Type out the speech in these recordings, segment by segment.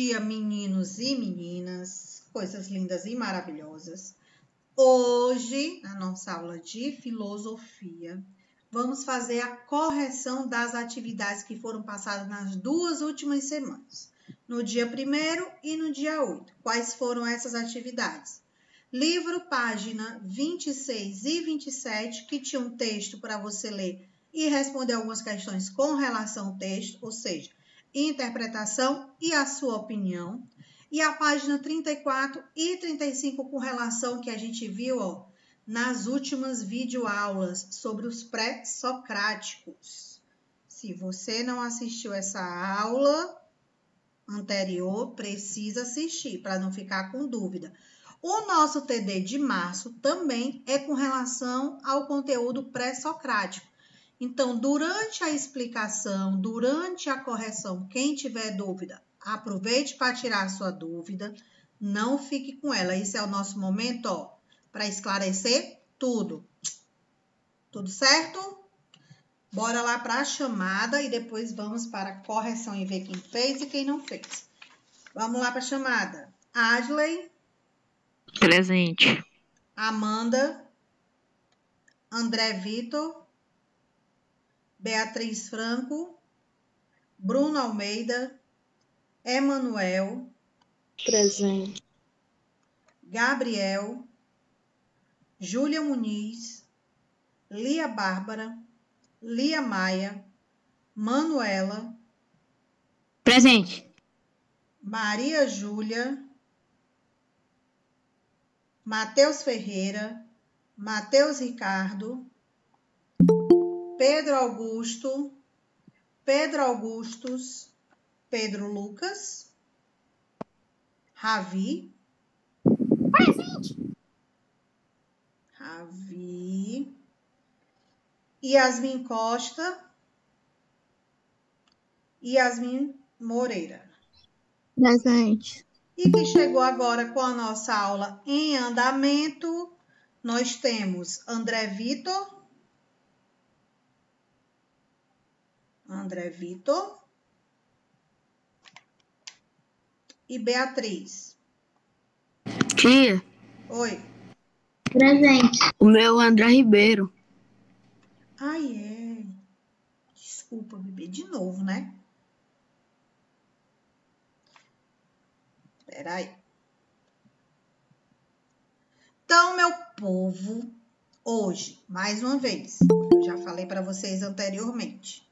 dia, meninos e meninas, coisas lindas e maravilhosas. Hoje, na nossa aula de filosofia, vamos fazer a correção das atividades que foram passadas nas 2 últimas semanas, no dia 1º e no dia 8. Quais foram essas atividades? Livro, página 26 e 27, que tinha um texto para você ler e responder algumas questões com relação ao texto, ou seja, interpretação e a sua opinião. E a página 34 e 35 com relação ao que a gente viu nas últimas videoaulas sobre os pré-socráticos. Se você não assistiu essa aula anterior, precisa assistir para não ficar com dúvida. O nosso TD de março também é com relação ao conteúdo pré-socrático. Então, durante a explicação, durante a correção, quem tiver dúvida, aproveite para tirar a sua dúvida, não fique com ela. Esse é o nosso momento, para esclarecer tudo. Tudo certo? Bora lá para a chamada e depois vamos para a correção e ver quem fez e quem não fez. Vamos lá para a chamada. Adley. Presente. Amanda. André Vitor. Beatriz Franco, Bruno Almeida, Emanuel, presente, Gabriel, Júlia Muniz, Lia Bárbara, Lia Maia, Manuela, Presente. Maria Júlia, Matheus Ferreira, Matheus Ricardo, Pedro Augusto, Pedro Augustus, Pedro Lucas, Ravi, presente, Ravi, Yasmin Costa, Yasmin Moreira. presente, E que chegou agora com a nossa aula em andamento, nós temos André Vitor, e Beatriz. Tia. Oi. presente, O meu é André Ribeiro. Ai, é. Desculpa, bebê. De novo, né? Peraí. Então, meu povo, hoje, mais uma vez, eu já falei para vocês anteriormente.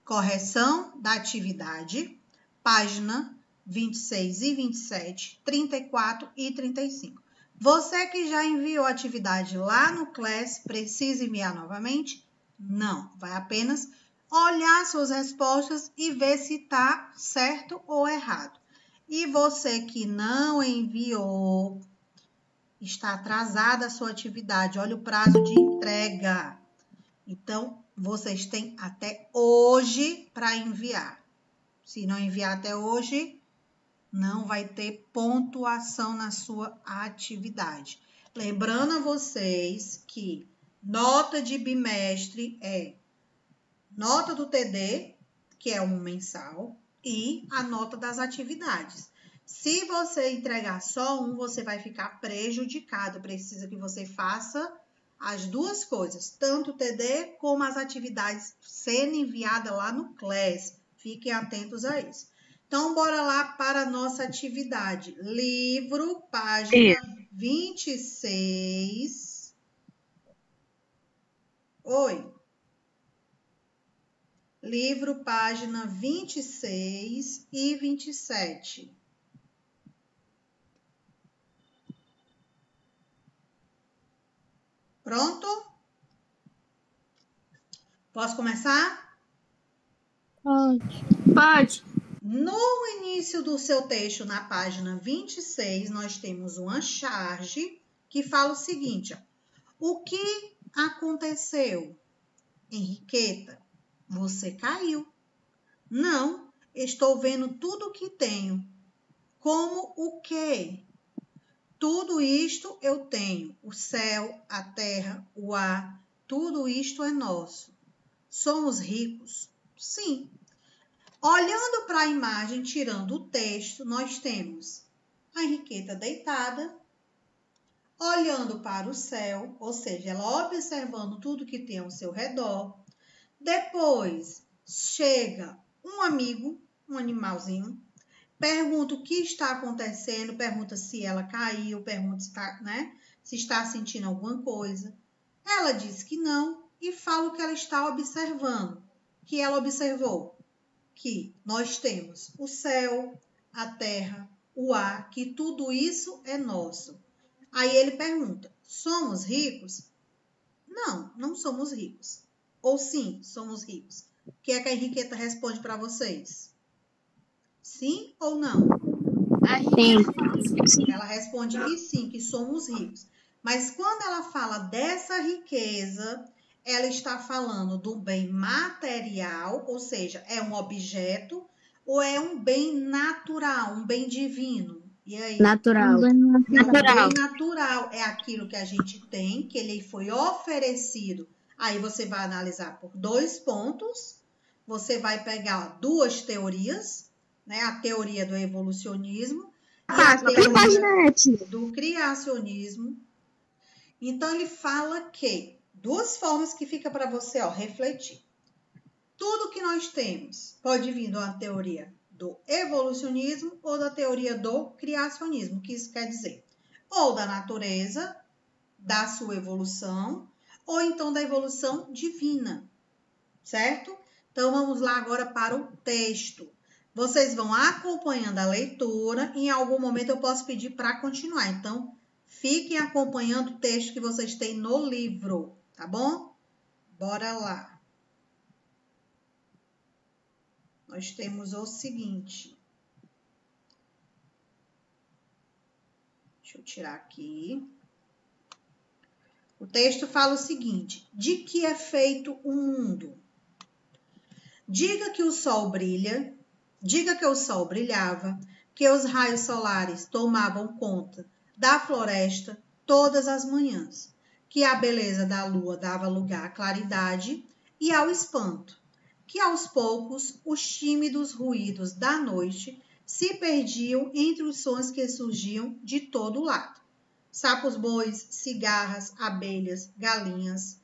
Correção da atividade, página 26 e 27, 34 e 35. Você que já enviou a atividade lá no Class, precisa enviar novamente? Não, vai apenas olhar suas respostas e ver se está certo ou errado. E você que não enviou, está atrasada a sua atividade, olha o prazo de entrega. Então, vocês têm até hoje para enviar. Se não enviar até hoje, não vai ter pontuação na sua atividade. Lembrando a vocês que nota de bimestre é nota do TD, que é um mensal, e a nota das atividades. Se você entregar só um, você vai ficar prejudicado. Precisa que você faça as duas coisas, tanto o TD como as atividades sendo enviadas lá no Class. Fiquem atentos a isso. Então, bora lá para a nossa atividade. Livro, página 26. Oi. Livro, página 26 e 27. Pronto? Posso começar? pode, No início do seu texto, na página 26, nós temos uma charge que fala o seguinte: ó, o que aconteceu? Henriqueta, você caiu. Não, estou vendo tudo o que tenho. Como o quê? Tudo isto eu tenho. O céu, a terra, o ar, tudo isto é nosso. Somos ricos? Sim. Olhando para a imagem, tirando o texto, nós temos a Henriqueta deitada, olhando para o céu, ou seja, ela observando tudo que tem ao seu redor. Depois chega um amigo, um animalzinho, pergunta o que está acontecendo, pergunta se ela caiu, pergunta se está sentindo alguma coisa. Ela diz que não e fala o que ela está observando, que ela observou que nós temos o céu, a terra, o ar, que tudo isso é nosso. Aí ele pergunta: somos ricos? Não, não somos ricos. Ou sim, somos ricos. O que é que a Henriqueta responde para vocês? Sim ou não? Sim. Ela responde que sim, que somos ricos. Mas quando ela fala dessa riqueza, ela está falando do bem material, ou seja, é um objeto, ou é um bem natural, um bem divino? E aí? Natural. É um bem natural, é aquilo que a gente tem, que ele foi oferecido. Aí você vai analisar por 2 pontos. Você vai pegar 2 teorias, né? A teoria do evolucionismo e a teoria do criacionismo. Então ele fala que 2 formas que fica para você, refletir. Tudo que nós temos pode vir da teoria do evolucionismo ou da teoria do criacionismo, o que isso quer dizer? Ou da natureza, da sua evolução, ou então da evolução divina, certo? Então vamos lá agora para o texto. Vocês vão acompanhando a leitura, em algum momento eu posso pedir para continuar. Então, fiquem acompanhando o texto que vocês têm no livro, tá bom? Bora lá. Nós temos o seguinte. Deixa eu tirar aqui. O texto fala o seguinte: de que é feito o mundo? Diga que o sol brilha, diga que o sol brilhava, que os raios solares tomavam conta da floresta todas as manhãs, que a beleza da lua dava lugar à claridade e ao espanto, que aos poucos os tímidos ruídos da noite se perdiam entre os sons que surgiam de todo lado. Sapos bois, cigarras, abelhas, galinhas,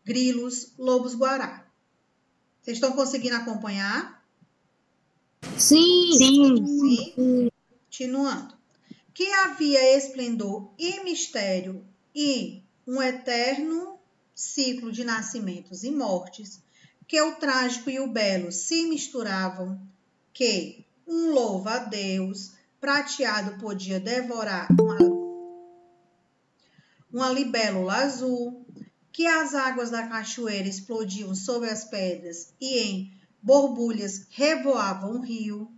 grilos, lobos guará. Vocês estão conseguindo acompanhar? Sim. Continuando. Que havia esplendor e mistério e um eterno ciclo de nascimentos e mortes, que o trágico e o belo se misturavam, que um louva a Deus prateado podia devorar uma libélula azul, que as águas da cachoeira explodiam sobre as pedras e em borbulhas revoava um rio.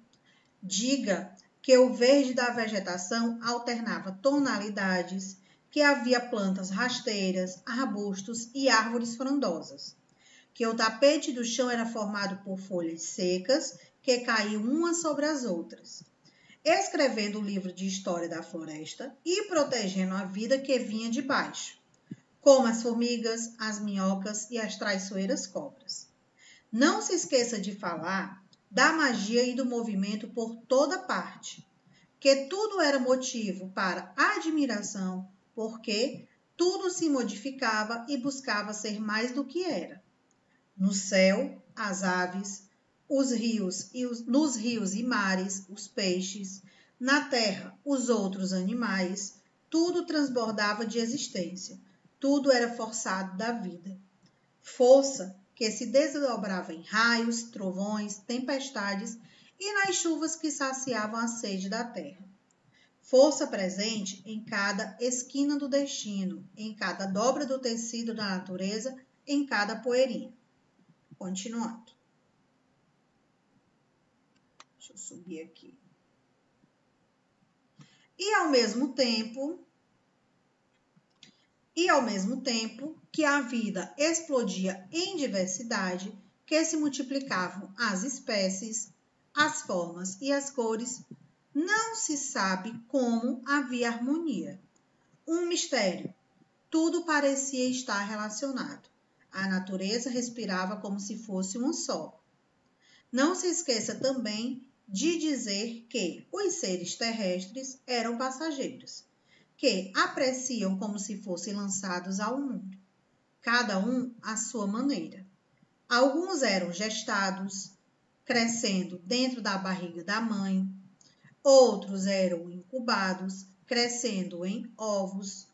Diga que o verde da vegetação alternava tonalidades, que havia plantas rasteiras, arbustos e árvores frondosas, que o tapete do chão era formado por folhas secas que caíam umas sobre as outras, escrevendo o livro de história da floresta e protegendo a vida que vinha de baixo, como as formigas, as minhocas e as traiçoeiras cobras. Não se esqueça de falar da magia e do movimento por toda parte, que tudo era motivo para admiração, porque tudo se modificava e buscava ser mais do que era. No céu, as aves, nos rios e mares, os peixes, na terra, os outros animais, tudo transbordava de existência, tudo era forçado da vida. Força que se desdobrava em raios, trovões, tempestades e nas chuvas que saciavam a sede da terra. Força presente em cada esquina do destino, em cada dobra do tecido da natureza, em cada poeirinha. Continuando. Deixa eu subir aqui. E ao mesmo tempo que a vida explodia em diversidade, que se multiplicavam as espécies, as formas e as cores, não se sabe como havia harmonia. Um mistério. Tudo parecia estar relacionado. A natureza respirava como se fosse um só. Não se esqueça também de dizer que os seres terrestres eram passageiros, que apreciam como se fossem lançados ao mundo, cada um à sua maneira. Alguns eram gestados, crescendo dentro da barriga da mãe, outros eram incubados, crescendo em ovos,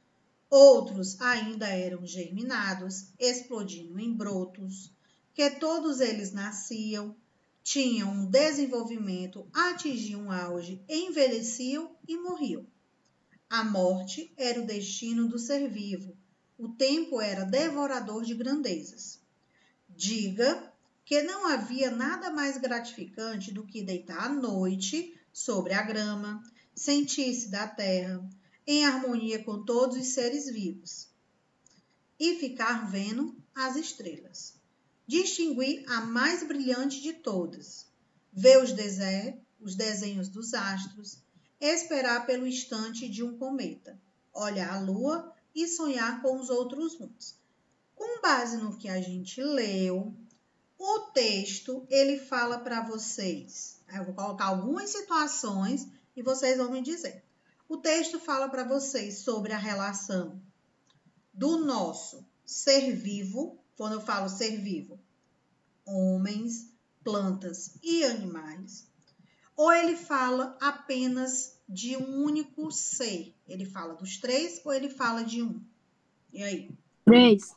outros ainda eram germinados, explodindo em brotos, que todos eles nasciam, tinham um desenvolvimento, atingiam um auge, envelheciam e morriam. A morte era o destino do ser vivo. O tempo era devorador de grandezas. Diga que não havia nada mais gratificante do que deitar à noite sobre a grama, sentir-se da terra, em harmonia com todos os seres vivos, e ficar vendo as estrelas. Distinguir a mais brilhante de todas, ver os desenhos dos astros, esperar pelo instante de um cometa, olhar a lua e sonhar com os outros mundos. Com base no que a gente leu, o texto ele fala para vocês. Eu vou colocar algumas situações e vocês vão me dizer. O texto fala para vocês sobre a relação do nosso ser vivo, quando eu falo ser vivo, homens, plantas e animais, ou ele fala apenas de um único ser? Ele fala dos três ou ele fala de um? E aí? 3.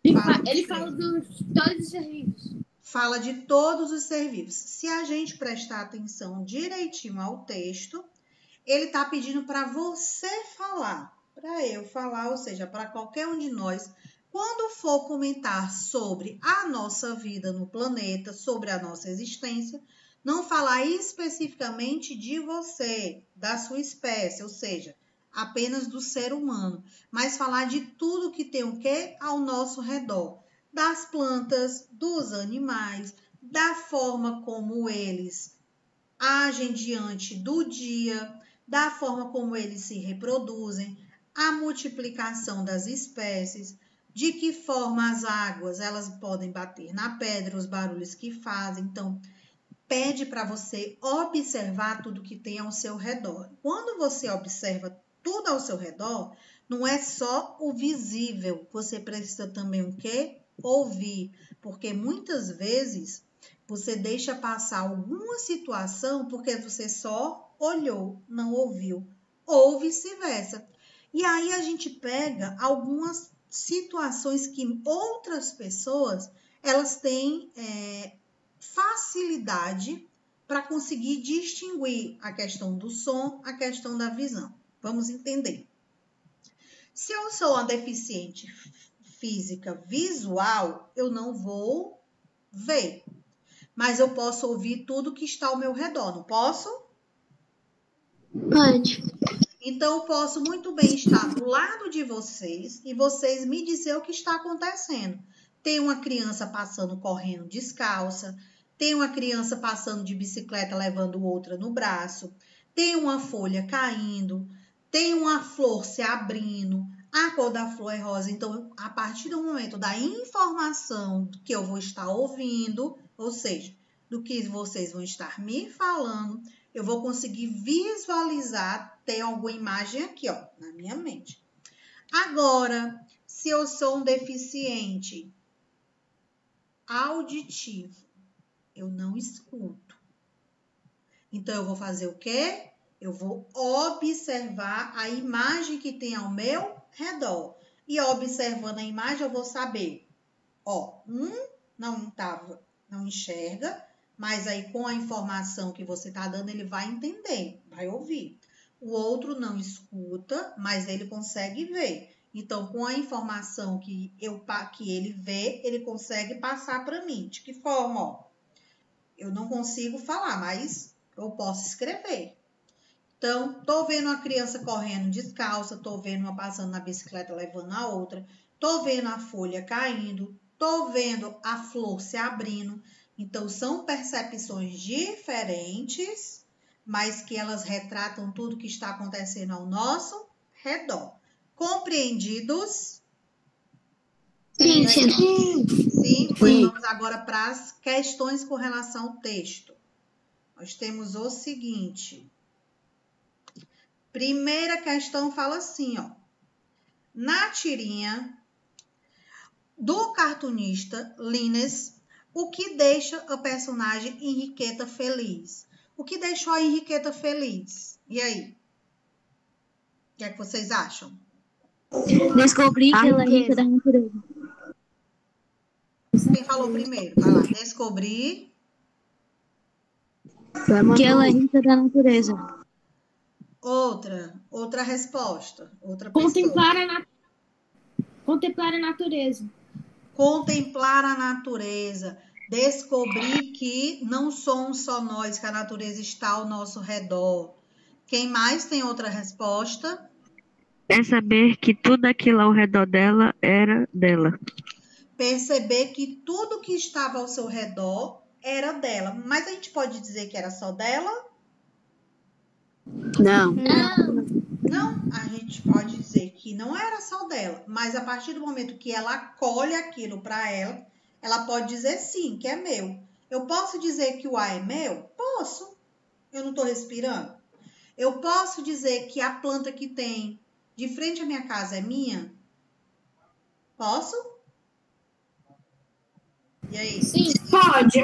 Ele fala de todos os ser vivos. Fala de todos os ser vivos. Se a gente prestar atenção direitinho ao texto, ele está pedindo para você falar, para eu falar, ou seja, para qualquer um de nós, quando for comentar sobre a nossa vida no planeta, sobre a nossa existência, não falar especificamente de você, da sua espécie, ou seja, apenas do ser humano, mas falar de tudo que tem o quê? Ao nosso redor, das plantas, dos animais, da forma como eles agem diante do dia, da forma como eles se reproduzem, a multiplicação das espécies, de que forma as águas elas podem bater na pedra, os barulhos que fazem. Então, pede para você observar tudo que tem ao seu redor. Quando você observa tudo ao seu redor, não é só o visível, você precisa também o quê? Ouvir, porque muitas vezes você deixa passar alguma situação porque você só olhou, não ouviu, ou vice-versa. E aí a gente pega algumas situações que outras pessoas elas têm facilidade para conseguir distinguir a questão do som, a questão da visão. Vamos entender. Se eu sou uma deficiente física visual, eu não vou ver, mas eu posso ouvir tudo que está ao meu redor, não posso? Pode. Então, eu posso muito bem estar do lado de vocês e vocês me dizer o que está acontecendo. Tem uma criança passando correndo descalça, tem uma criança passando de bicicleta levando outra no braço, tem uma folha caindo, tem uma flor se abrindo, a cor da flor é rosa. Então, a partir do momento da informação que eu vou estar ouvindo, ou seja, do que vocês vão estar me falando, eu vou conseguir visualizar, ter alguma imagem aqui, ó, na minha mente. Agora, se eu sou um deficiente auditivo, eu não escuto. Então, eu vou fazer o quê? Eu vou observar a imagem que tem ao meu redor. E observando a imagem, eu vou saber, ó, não enxerga, mas aí com a informação que você está dando, ele vai entender, vai ouvir. O outro não escuta, mas ele consegue ver. Então, com a informação que ele vê, ele consegue passar para mim. De que forma? Ó, eu não consigo falar, mas eu posso escrever. Então, tô vendo uma criança correndo descalça, tô vendo uma passando na bicicleta levando a outra, tô vendo a folha caindo, tô vendo a flor se abrindo. Então, são percepções diferentes, mas que elas retratam tudo que está acontecendo ao nosso redor. Compreendidos? Sim, sim. Sim. Sim. Vamos agora para as questões com relação ao texto. Nós temos o seguinte. Primeira questão fala assim, ó. Na tirinha do cartunista Linus, o que deixa a personagem Henriqueta feliz? O que deixou a Henriqueta feliz? E aí? O que é que vocês acham? Descobri que ela é rica da natureza. Quem falou primeiro? Vai lá. Descobrir. Que ela é rica da natureza. Outra resposta. Outra pessoa. Contemplar a natureza. Contemplar a natureza. Descobrir que não somos só nós, que a natureza está ao nosso redor. Quem mais tem outra resposta? É saber que tudo aquilo ao redor dela era dela. Perceber que tudo que estava ao seu redor era dela. Mas a gente pode dizer que era só dela? Não. Não, a gente pode dizer que não era só dela. Mas a partir do momento que ela acolhe aquilo para ela, ela pode dizer sim, que é meu. Eu posso dizer que o ar é meu? Posso. Eu não estou respirando. Eu posso dizer que a planta que tem de frente à minha casa é minha? Posso? E aí? Sim. Pode.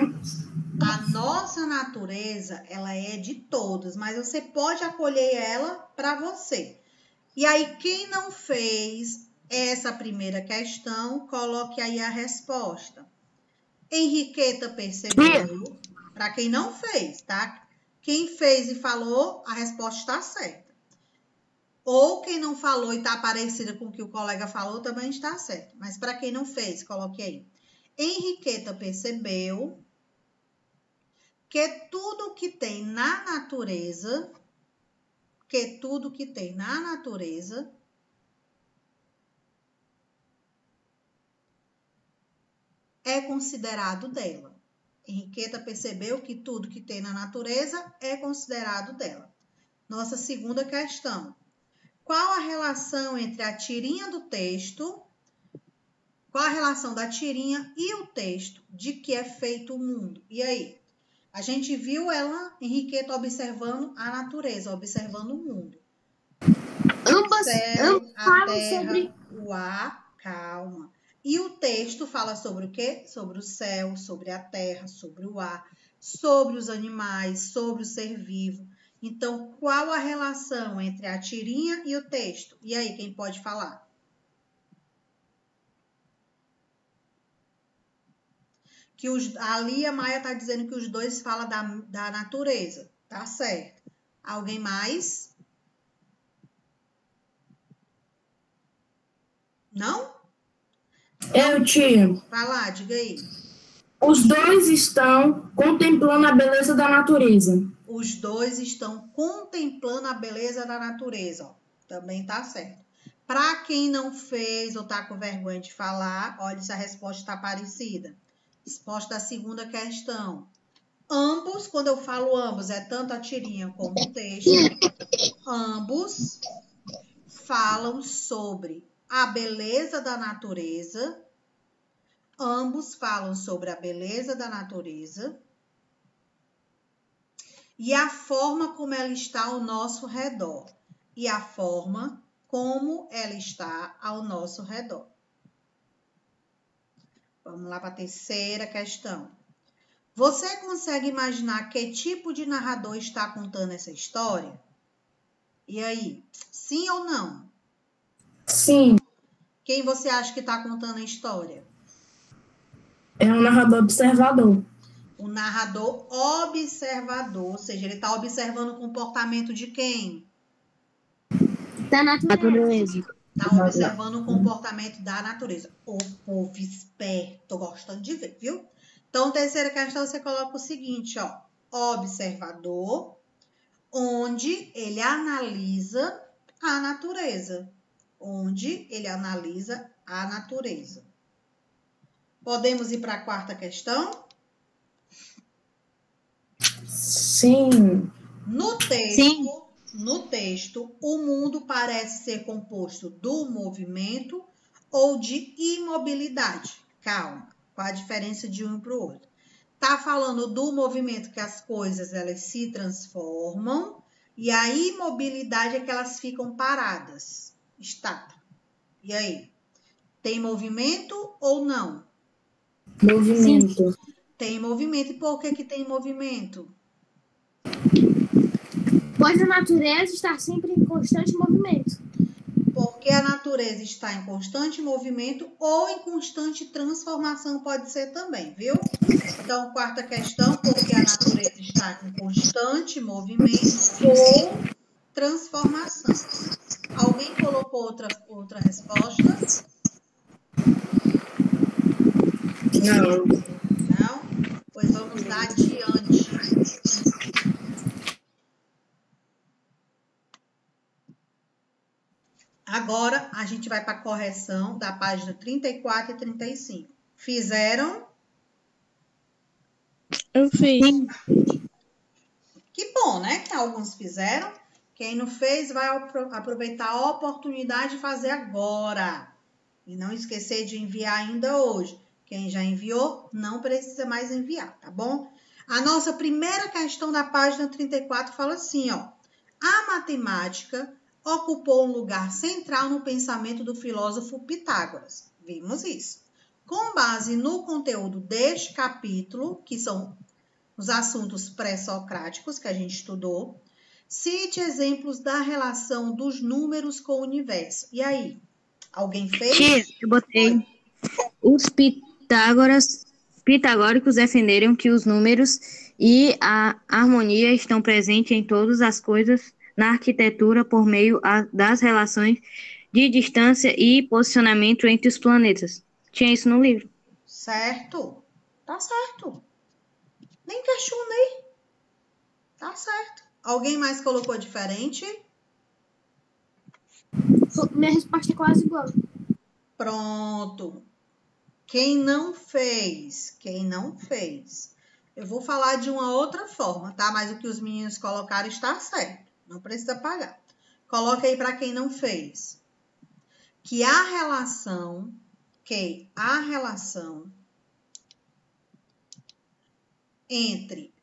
A nossa natureza, ela é de todos, mas você pode acolher ela para você. E aí, quem não fez essa primeira questão, coloque aí a resposta. Henriqueta percebeu. Para quem não fez, tá? Quem fez e falou, a resposta está certa. Ou quem não falou e está parecida com o que o colega falou, também está certo. Mas para quem não fez, coloque aí. Henriqueta percebeu que tudo que tem na natureza, é considerado dela. Henriqueta percebeu que tudo que tem na natureza é considerado dela. Nossa segunda questão. Qual a relação entre a tirinha do texto? Qual a relação da tirinha e o texto de que é feito o mundo? E aí? A gente viu ela, Henriqueta, observando a natureza, observando o mundo. Ambas O céu, a falam terra, sobre... o ar, calma. E o texto fala sobre o quê? Sobre o céu, sobre a terra, sobre o ar, sobre os animais, sobre o ser vivo. Então, qual a relação entre a tirinha e o texto? E aí, quem pode falar? Que ali a Maia está dizendo que os dois falam da natureza. Tá certo. Alguém mais? Não? Eu, tia. Vai lá, diga aí. Os dois estão contemplando a beleza da natureza. Os dois estão contemplando a beleza da natureza. Ó. Também tá certo. Para quem não fez ou tá com vergonha de falar, olha se a resposta está parecida. Resposta da segunda questão. Ambos, quando eu falo ambos, é tanto a tirinha como o texto. Ambos falam sobre a beleza da natureza. Ambos falam sobre a beleza da natureza e a forma como ela está ao nosso redor. E a forma como ela está ao nosso redor. Vamos lá para a terceira questão. Você consegue imaginar que tipo de narrador está contando essa história? E aí, sim ou não? Sim. Quem você acha que está contando a história? É um narrador observador. O narrador observador, ou seja, ele está observando o comportamento de quem? Da natureza. Está observando o comportamento da natureza. O povo esperto, tô gostando de ver, viu? Então, terceira questão, você coloca o seguinte, ó. Observador, onde ele analisa a natureza. Onde ele analisa a natureza. Podemos ir para a quarta questão? Sim. No texto, o mundo parece ser composto do movimento ou de imobilidade. Calma. Qual a diferença de um para o outro? Está falando do movimento que as coisas elas se transformam e a imobilidade é que elas ficam paradas, estáticas. E aí? Tem movimento ou não? Movimento. Tem movimento. E por que tem movimento? Pois a natureza está sempre em constante movimento. Porque a natureza está em constante movimento ou em constante transformação, pode ser também, viu? Então, quarta questão, porque a natureza está em constante movimento ou transformação. Alguém colocou outra resposta? Não. Não? Pois vamos dar adiante. Agora, a gente vai para a correção da página 34 e 35. Fizeram? Eu fiz. Que bom, né? Que alguns fizeram. Quem não fez vai aproveitar a oportunidade de fazer agora. E não esquecer de enviar ainda hoje. Quem já enviou, não precisa mais enviar, tá bom? A nossa primeira questão da página 34 fala assim, ó. A matemática ocupou um lugar central no pensamento do filósofo Pitágoras. Vimos isso. Com base no conteúdo deste capítulo, que são os assuntos pré-socráticos que a gente estudou, cite exemplos da relação dos números com o universo. E aí? Alguém fez? Tia, eu botei. Os pitagóricos defenderam que os números e a harmonia estão presentes em todas as coisas na arquitetura por meio das relações de distância e posicionamento entre os planetas. Tinha isso no livro. Certo. Tá certo. Nem questionei. Tá certo. Alguém mais colocou diferente? Minha resposta é quase igual. Pronto. Quem não fez? Quem não fez? Eu vou falar de uma outra forma, tá? Mas o que os meninos colocaram está certo. Não precisa pagar. Coloca aí para quem não fez. Que a relação entre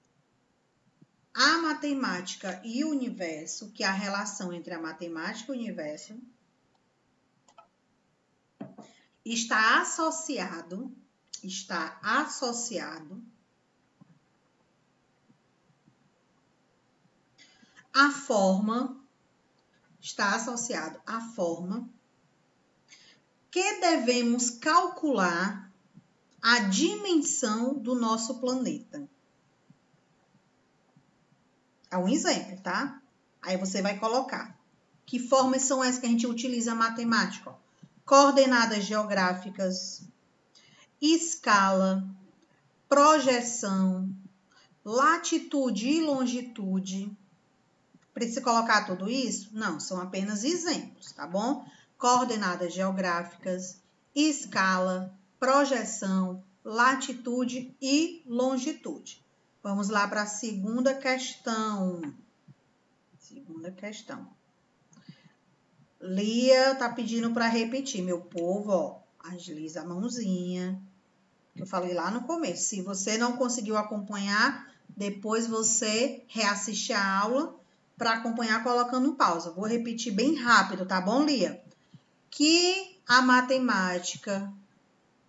a matemática e o universo, que a relação entre a matemática e o universo está associado à forma que devemos calcular a dimensão do nosso planeta. É um exemplo, tá? Aí você vai colocar. Que formas são essas que a gente utiliza a matemática? Ó? Coordenadas geográficas, escala, projeção, latitude e longitude. Precisa colocar tudo isso? Não, são apenas exemplos, tá bom? Coordenadas geográficas, escala, projeção, latitude e longitude. Vamos lá para a segunda questão. Lia tá pedindo para repetir, meu povo, ó. Agiliza a mãozinha. Eu falei lá no começo. Se você não conseguiu acompanhar, depois você reassiste a aula para acompanhar colocando pausa. Vou repetir bem rápido, tá bom, Lia? Que a matemática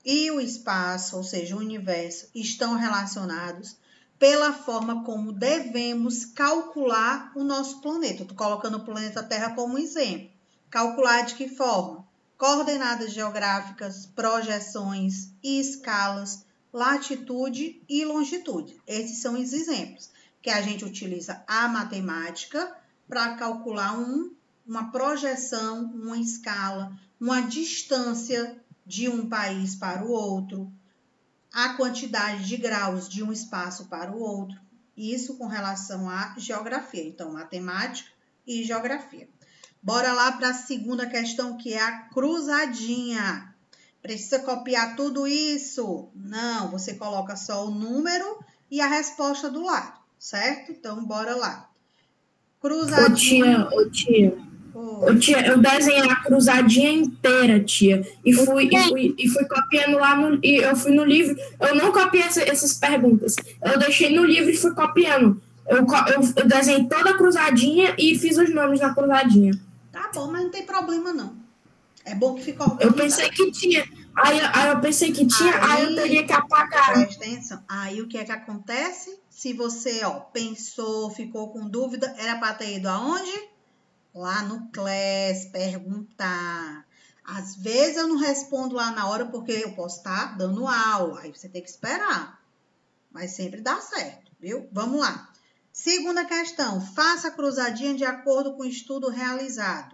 e o espaço, ou seja, o universo, estão relacionados pela forma como devemos calcular o nosso planeta. Eu tô colocando o planeta Terra como exemplo. Calcular de que forma? Coordenadas geográficas, projeções e escalas, latitude e longitude. Esses são os exemplos que a gente utiliza a matemática para calcular uma projeção, uma escala, uma distância de um país para o outro, a quantidade de graus de um espaço para o outro. Isso com relação à geografia. Então, matemática e geografia. Bora lá para a segunda questão, que é a cruzadinha. Precisa copiar tudo isso? Não, você coloca só o número e a resposta do lado, certo? Então, bora lá. Cruzadinha. Ô tia, Eu desenhei a cruzadinha inteira, tia. E fui copiando lá e eu fui no livro. Eu não copiei essas perguntas. Eu deixei no livro e fui copiando. Eu desenhei toda a cruzadinha e fiz os nomes na cruzadinha. Tá bom, mas não tem problema, não. É bom que ficou Eu organizado. pensei que tinha. Aí eu pensei que tinha, aí eu teria que apagar. Presta atenção. Aí o que é que acontece? Se você, pensou, ficou com dúvida, era para ter ido aonde? Lá no CLES, perguntar. Às vezes eu não respondo lá na hora porque eu posso estar dando aula. Aí você tem que esperar. Mas sempre dá certo, viu? Vamos lá. Segunda questão. Faça a cruzadinha de acordo com o estudo realizado.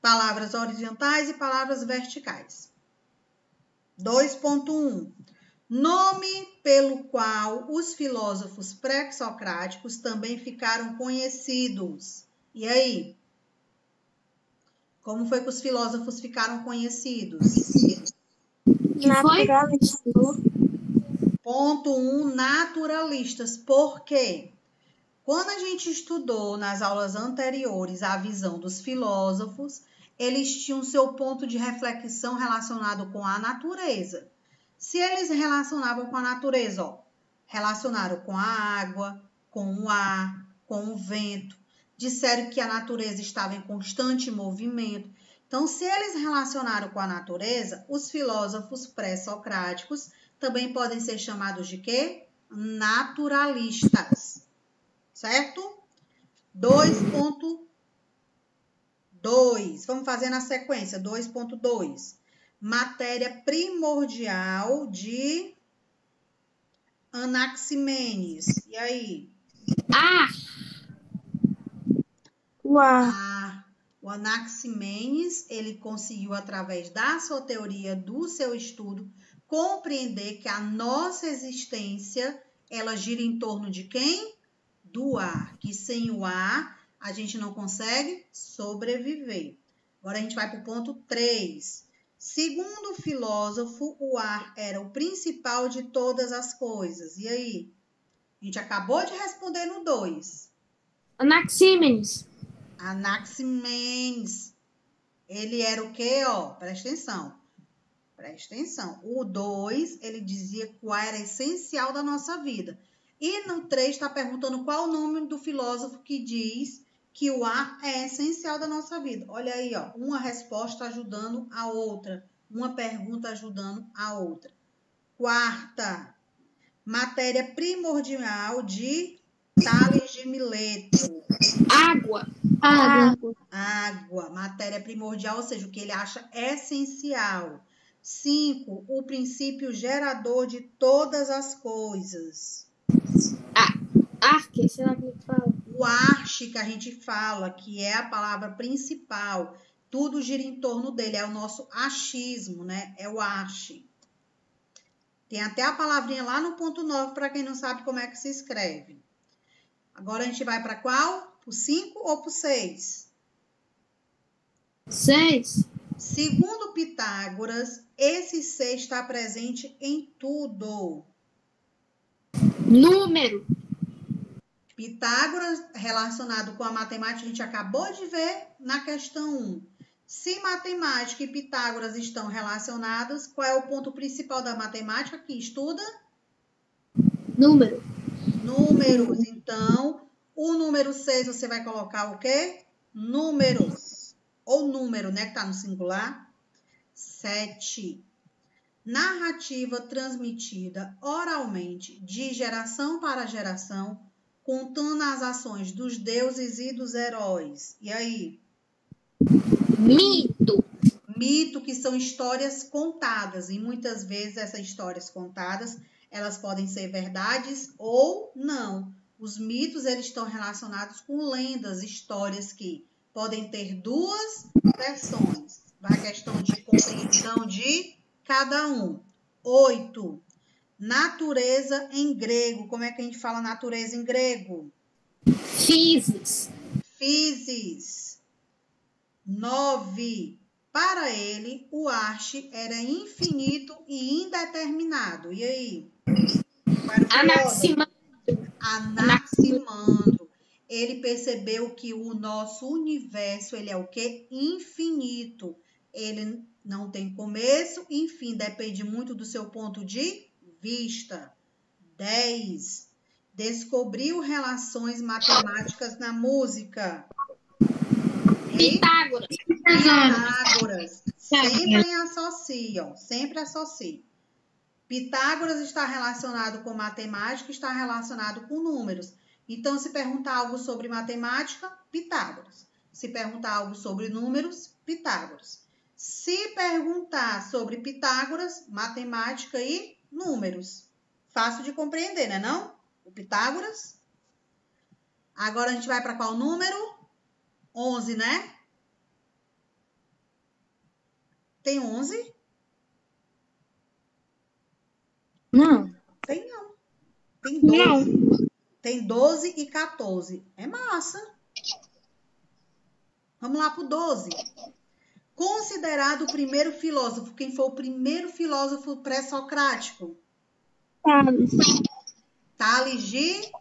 Palavras horizontais e palavras verticais. 2.1. Nome pelo qual os filósofos pré-socráticos também ficaram conhecidos. E aí? Como foi que os filósofos ficaram conhecidos? Naturalistas. Ponto 1, naturalistas. Por quê? Quando a gente estudou nas aulas anteriores a visão dos filósofos, eles tinham seu ponto de reflexão relacionado com a natureza. Se eles relacionavam com a natureza, relacionaram com a água, com o ar, com o vento, disseram que a natureza estava em constante movimento. Então, se eles relacionaram com a natureza, os filósofos pré-socráticos também podem ser chamados de quê? Naturalistas. Certo? 2.2. Vamos fazer na sequência. 2.2. Matéria primordial de Anaximenes. E aí? O Anaximenes, ele conseguiu, através da sua teoria, do seu estudo, compreender que a nossa existência, ela gira em torno de quem? Do ar, que sem o ar a gente não consegue sobreviver. Agora a gente vai para o ponto 3. Segundo o filósofo, o ar era o principal de todas as coisas. E aí? A gente acabou de responder no 2. Anaximenes. Anaximenes. Ele era o quê? Presta atenção. Presta atenção. O 2, ele dizia qual era essencial da nossa vida. E no 3 está perguntando qual o nome do filósofo que diz que o ar é essencial da nossa vida. Olha aí, uma resposta ajudando a outra, uma pergunta ajudando a outra. Quarta, matéria primordial de Tales de Mileto. Água, matéria primordial, ou seja, o que ele acha essencial. 5, o princípio gerador de todas as coisas. Sei lá como fala. O arche que a gente fala, que é a palavra principal, tudo gira em torno dele, é o nosso achismo, né? É o arche. Tem até a palavrinha lá no ponto 9, para quem não sabe como é que se escreve. Agora a gente vai para qual? Pro 5 ou pro 6? 6. Segundo Pitágoras, esse 6 está presente em tudo. Número. Pitágoras, relacionado com a matemática, a gente acabou de ver na questão 1. Se matemática e Pitágoras estão relacionados, qual é o ponto principal da matemática que estuda? Número. Números. Então, o número 6 você vai colocar o quê? Números. Ou número, né? Que está no singular. 7. Narrativa transmitida oralmente de geração para geração, contando as ações dos deuses e dos heróis. E aí? Mito. Mito, que são histórias contadas. E muitas vezes essas histórias contadas, elas podem ser verdades ou não. Os mitos, eles estão relacionados com lendas, histórias que podem ter duas versões. Vai a questão de compreensão de cada um. 8. Natureza em grego. Como é que a gente fala natureza em grego? Physis. Physis. 9. Para ele, o arche era infinito e indeterminado. E aí? Anaximandro. Anaximandro. Ele percebeu que o nosso universo, ele é o quê? Infinito. Ele não tem começo e fim, depende muito do seu ponto de vista. 10. Descobriu relações matemáticas na música. Pitágoras. Pitágoras. Sempre associam, sempre associam. Pitágoras está relacionado com matemática, está relacionado com números. Então, se perguntar algo sobre matemática, Pitágoras. Se perguntar algo sobre números, Pitágoras. Se perguntar sobre Pitágoras, matemática e números. Fácil de compreender, né não? O Pitágoras. Agora a gente vai para qual número? 11, né? Tem 11? Não. Tem não. Tem 12. Não. Tem 12 e 14. É massa. Vamos lá para o 12. Considerado o primeiro filósofo. Quem foi o primeiro filósofo pré-socrático? Tales. Tales de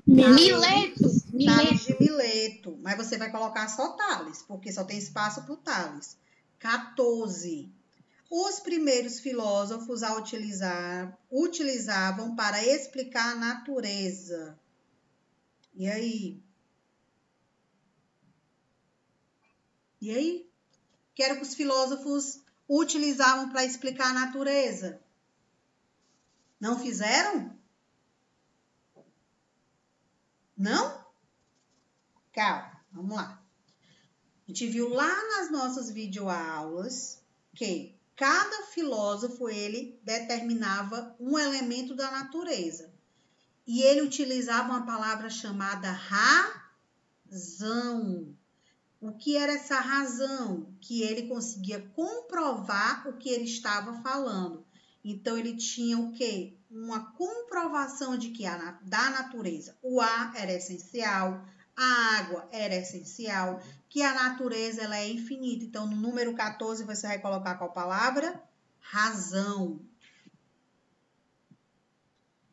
Mileto. Tales de Mileto. Mas você vai colocar só Tales, porque só tem espaço para o Tales. 14. Os primeiros filósofos a utilizavam para explicar a natureza. E aí? E aí? O que era que os filósofos utilizavam para explicar a natureza? Não fizeram? Não? Calma, vamos lá. A gente viu lá nas nossas videoaulas que cada filósofo, ele determinava um elemento da natureza. E ele utilizava uma palavra chamada razão. O que era essa razão? Que ele conseguia comprovar o que ele estava falando. Então, ele tinha o quê? Uma comprovação de que da natureza o ar era essencial, a água era essencial, que a natureza ela é infinita. Então, no número 14, você vai colocar qual palavra? Razão.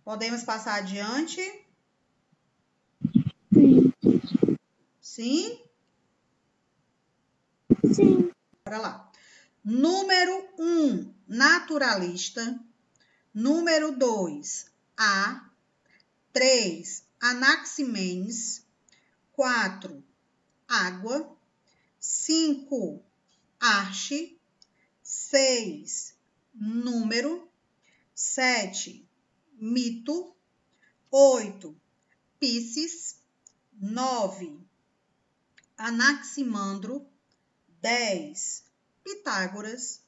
Podemos passar adiante? Sim? Sim. Bora lá. Número 1, naturalista. Número 2, A. 3, Anaximenes. 4, água. 5, Arche. 6, número. 7, mito. 8, Piscis. 9, Anaximandro. 10, Pitágoras.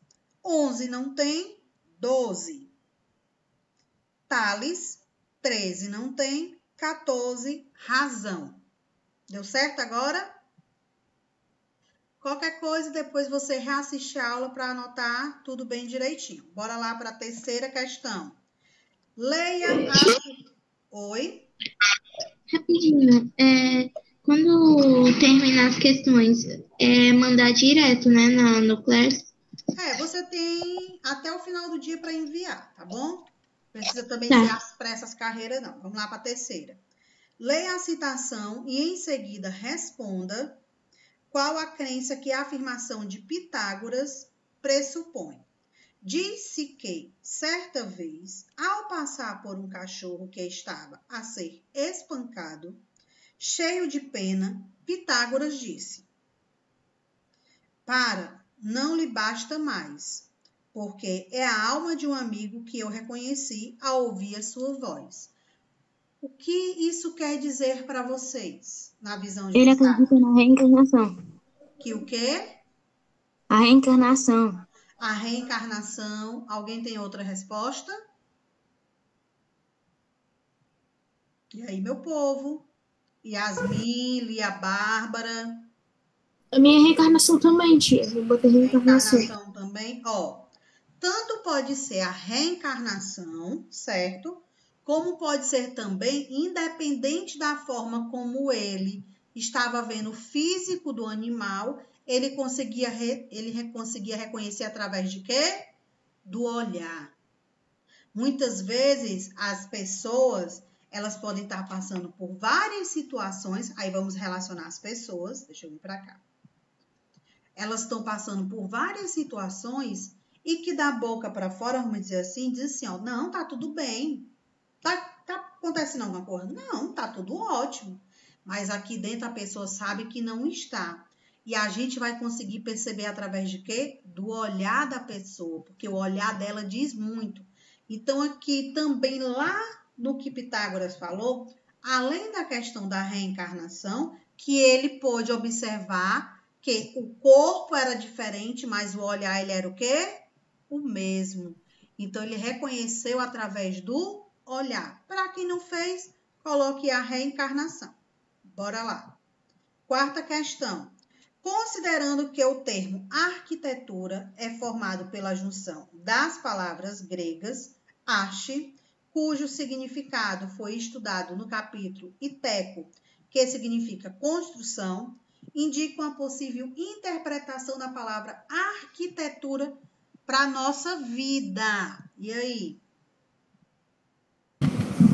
11 não tem. 12, Tales. 13 não tem. 14, razão. Deu certo agora? Qualquer coisa, depois você reassiste a aula para anotar tudo bem direitinho. Bora lá para a terceira questão. Leia a... Oi? Rapidinho. Quando terminar as questões, mandar direto, né, no Class. Você tem até o final do dia para enviar, tá bom? Precisa também Tá. ser às pressas carreira, não. Vamos lá para a terceira. Leia a citação e, em seguida, responda qual a crença que a afirmação de Pitágoras pressupõe. Disse que, certa vez, ao passar por um cachorro que estava a ser espancado, cheio de pena, Pitágoras disse: Para, não lhe basta mais, porque é a alma de um amigo que eu reconheci ao ouvir a sua voz. O que isso quer dizer para vocês, na visão de Ele Pitágoras? acredita na reencarnação. Que o quê? A reencarnação. A reencarnação. Alguém tem outra resposta? E aí, meu povo? Yasmin, Lia Bárbara. A minha reencarnação também, tia. Eu botei reencarnação. Reencarnação também. Tanto pode ser a reencarnação, certo? Como pode ser também, independente da forma como ele estava vendo o físico do animal, ele conseguia reconhecer através de quê? Do olhar. Muitas vezes, as pessoas, Elas podem estar passando por várias situações, aí vamos relacionar as pessoas, deixa eu vir para cá. Elas estão passando por várias situações e que da boca para fora, vamos dizer assim, diz assim, ó, não, tá tudo bem. Tá acontecendo alguma coisa? Não, tá tudo ótimo. Mas aqui dentro a pessoa sabe que não está. E a gente vai conseguir perceber através de quê? Do olhar da pessoa, porque o olhar dela diz muito. Então aqui também lá no que Pitágoras falou, além da questão da reencarnação, que ele pôde observar que o corpo era diferente, mas o olhar ele era o quê? O mesmo. Então ele reconheceu através do olhar. Para quem não fez, coloque a reencarnação. Bora lá. Quarta questão. Considerando que o termo arquitetura é formado pela junção das palavras gregas arte, cujo significado foi estudado no capítulo iteco, que significa construção, indica uma possível interpretação da palavra arquitetura para a nossa vida. E aí?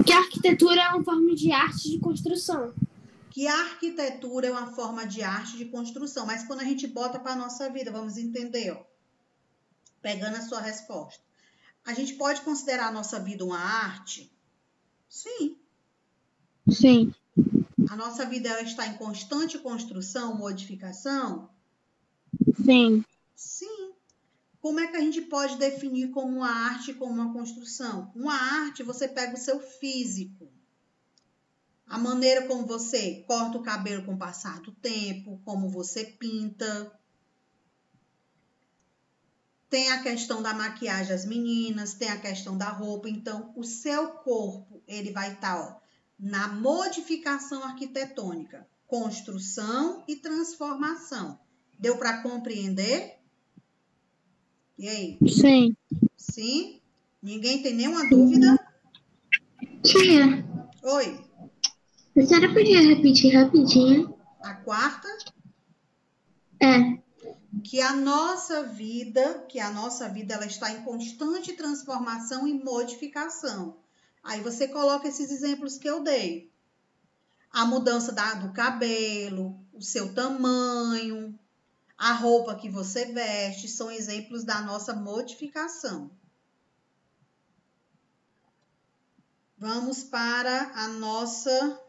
Que a arquitetura é uma forma de arte de construção. Que a arquitetura é uma forma de arte de construção. Mas quando a gente bota para a nossa vida, vamos entender, ó. Pegando a sua resposta. A gente pode considerar a nossa vida uma arte? Sim. Sim. A nossa vida ela está em constante construção, modificação? Sim. Sim. Como é que a gente pode definir como uma arte, como uma construção? Uma arte, você pega o seu físico. A maneira como você corta o cabelo com o passar do tempo, como você pinta. Tem a questão da maquiagem das meninas, tem a questão da roupa. Então, o seu corpo, ele vai estar, na modificação arquitetônica, construção e transformação. Deu para compreender? E aí? Sim. Sim? Ninguém tem nenhuma dúvida? Tia, Oi. a senhora podia repetir rapidinho? A quarta? É. Que a nossa vida ela está em constante transformação e modificação. Aí você coloca esses exemplos que eu dei. A mudança do cabelo, o seu tamanho, a roupa que você veste, são exemplos da nossa modificação. Vamos para a nossa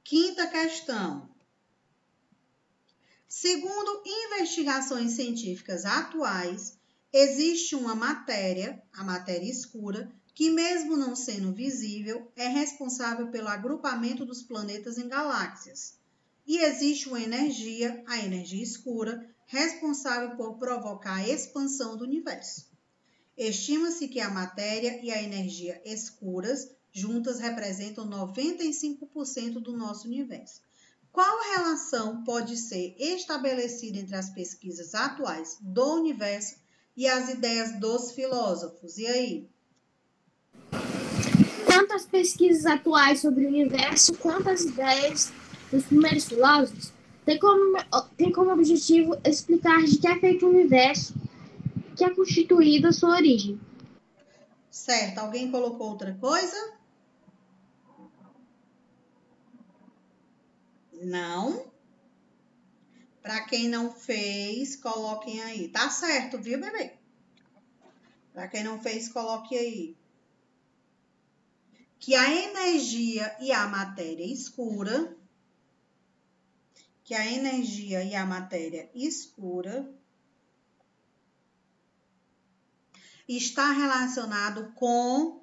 quinta questão. Segundo investigações científicas atuais, existe uma matéria, a matéria escura, que mesmo não sendo visível, é responsável pelo agrupamento dos planetas em galáxias. E existe uma energia, a energia escura, responsável por provocar a expansão do universo. Estima-se que a matéria e a energia escuras juntas representam 95% do nosso universo. Qual relação pode ser estabelecida entre as pesquisas atuais do universo e as ideias dos filósofos? E aí? Tanto as pesquisas atuais sobre o universo quanto as ideias dos primeiros filósofos têm como objetivo explicar de que é feito o universo, que é constituída a sua origem. Certo. Alguém colocou outra coisa? Não. Para quem não fez, coloquem aí. Tá certo, viu, bebê? Para quem não fez, coloque aí. Que a energia e a matéria escura, está relacionado com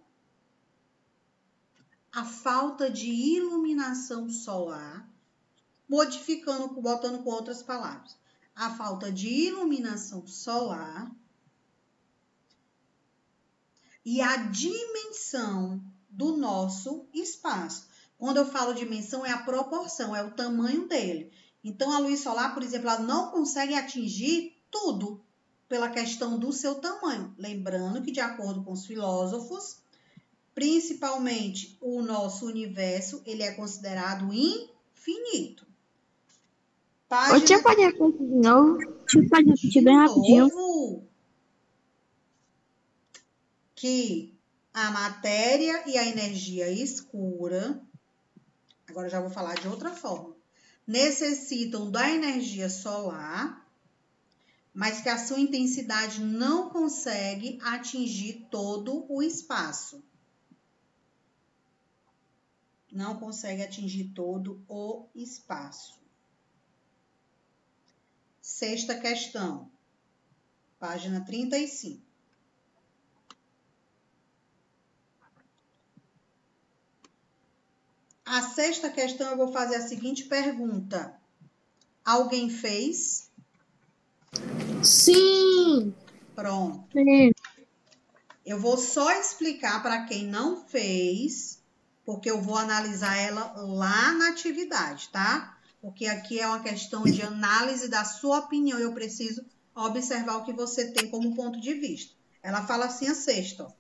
a falta de iluminação solar, botando com outras palavras. A falta de iluminação solar e a dimensão do nosso espaço. Quando eu falo dimensão, é a proporção, é o tamanho dele. Então, a luz solar, por exemplo, ela não consegue atingir tudo pela questão do seu tamanho. Lembrando que, de acordo com os filósofos, principalmente o nosso universo, ele é considerado infinito. Ô, tia, pode repetir de novo? Tia, pode repetir bem rapidinho. Que A matéria e a energia escura, agora eu já vou falar de outra forma, necessitam da energia solar, mas que a sua intensidade não consegue atingir todo o espaço. Não consegue atingir todo o espaço. Sexta questão, página 35. A sexta questão eu vou fazer a seguinte pergunta. Alguém fez? Sim. Pronto. Sim. Eu vou só explicar para quem não fez, porque eu vou analisar ela lá na atividade, tá? Porque aqui é uma questão de análise da sua opinião. Eu preciso observar o que você tem como ponto de vista. Ela fala assim a sexta, ó.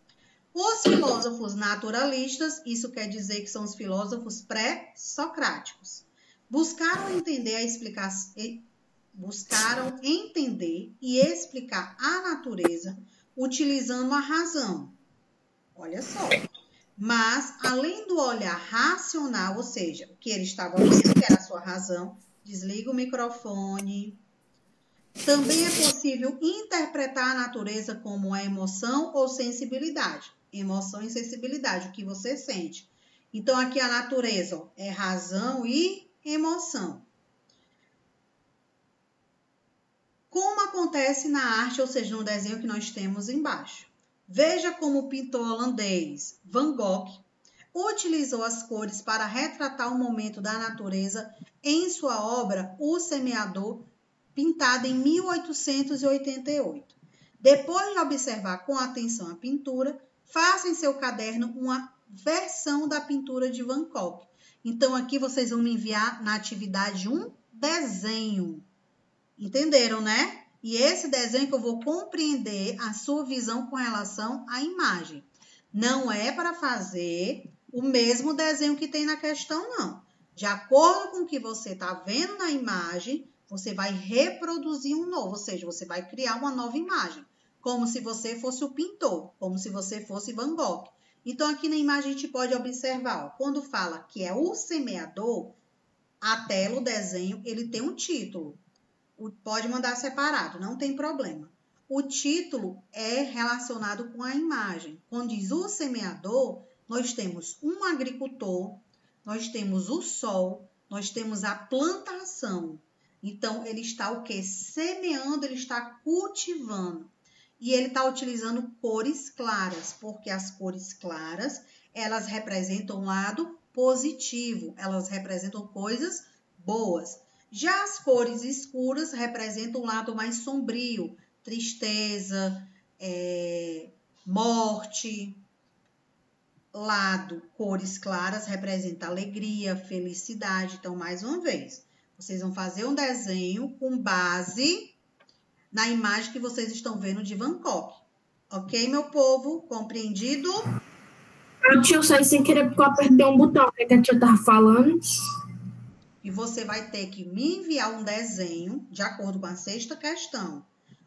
Os filósofos naturalistas, isso quer dizer que são os filósofos pré-socráticos, buscaram entender e explicar a natureza utilizando a razão. Olha só. Mas, além do olhar racional, ou seja, o que ele estava vendo, que era a sua razão, desliga o microfone. Também é possível interpretar a natureza como a emoção ou sensibilidade. Emoção e sensibilidade, o que você sente. Então, aqui a natureza, ó, é razão e emoção. Como acontece na arte, ou seja, no desenho que nós temos embaixo. Veja como o pintor holandês Van Gogh utilizou as cores para retratar o momento da natureza em sua obra O Semeador, pintada em 1888. Depois de observar com atenção a pintura, faça em seu caderno uma versão da pintura de Van Gogh. Então, aqui vocês vão me enviar na atividade um desenho. Entenderam, né? E esse desenho que eu vou compreender a sua visão com relação à imagem. Não é para fazer o mesmo desenho que tem na questão, não. De acordo com o que você está vendo na imagem, você vai reproduzir um novo, ou seja, você vai criar uma nova imagem, como se você fosse o pintor, como se você fosse Van Gogh. Então, aqui na imagem a gente pode observar, ó, quando fala que é o semeador, a tela, o desenho, ele tem um título. Pode mandar separado, não tem problema. O título é relacionado com a imagem. Quando diz o semeador, nós temos um agricultor, nós temos o sol, nós temos a plantação. Então, ele está o quê? Semeando, ele está cultivando. E ele está utilizando cores claras, porque as cores claras, elas representam um lado positivo, elas representam coisas boas. Já as cores escuras representam um lado mais sombrio, tristeza, morte. Cores claras representam alegria, felicidade. Então, mais uma vez, vocês vão fazer um desenho com base na imagem que vocês estão vendo de Van Gogh. Ok, meu povo? Compreendido? Eu tinha saído sem querer porque eu apertei um botão. O que a tia estava falando? E você vai ter que me enviar um desenho, de acordo com a sexta questão,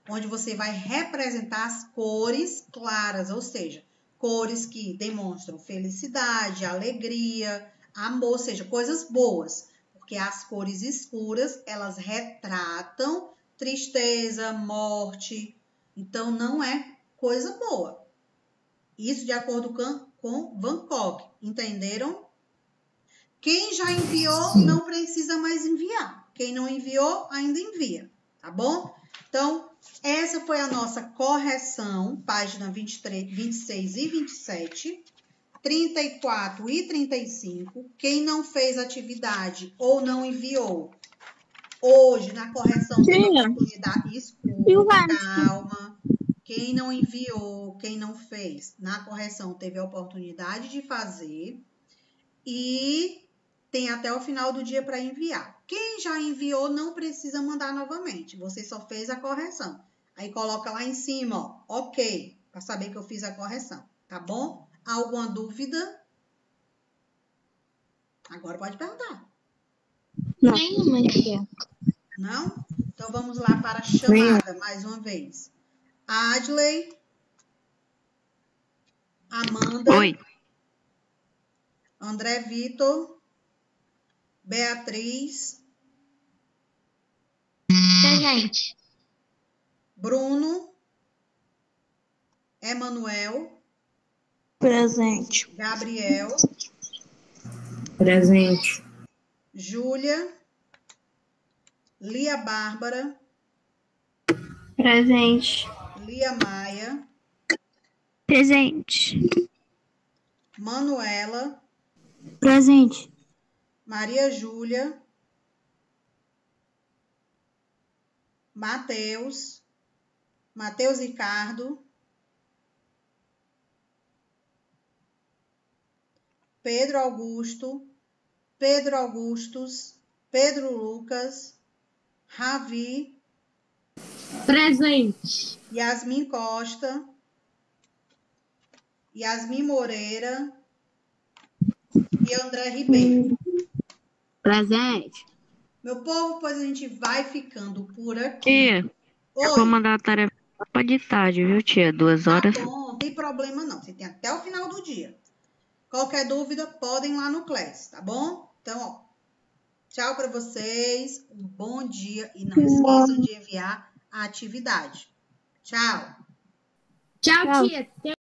onde você vai representar as cores claras, ou seja, cores que demonstram felicidade, alegria, amor, ou seja, coisas boas. Porque as cores escuras, elas retratam tristeza, morte. Então, não é coisa boa. Isso de acordo com Van Gogh. Entenderam? Quem já enviou, não precisa mais enviar. Quem não enviou, ainda envia. Tá bom? Então, essa foi a nossa correção, página 23, 26 e 27, 34 e 35. Quem não fez atividade ou não enviou, hoje, na correção, tem oportunidade. Escuta, calma. Quem não enviou, quem não fez, na correção, teve a oportunidade de fazer. E tem até o final do dia para enviar. Quem já enviou não precisa mandar novamente. Você só fez a correção. Aí coloca lá em cima, ó, ok, para saber que eu fiz a correção, tá bom? Alguma dúvida? Agora pode perguntar. Nenhuma, tia. Não? Então vamos lá para a chamada mais uma vez. Adley. Amanda. Oi. André Vitor. Beatriz. Presente. Bruno. Emanuel. Presente. Gabriel. Presente. Júlia. Lia Bárbara. Presente. Lia Maia. Presente. Manuela. Presente. Maria Júlia. Mateus. Mateus Ricardo. Pedro Augusto. Pedro Augustus. Pedro Lucas. Ravi. Presente. Yasmin Costa. Yasmin Moreira. E André Ribeiro. Presente. Meu povo, pois a gente vai ficando por aqui. Tia, eu vou Oi, mandar a tarefa só de tarde, viu, tia? 2 tá horas. bom, não tem problema não. Você tem até o final do dia. Qualquer dúvida, podem ir lá no Class, tá bom? Então, ó, tchau para vocês, um bom dia e não esqueçam de enviar a atividade. Tchau! Tchau, tia.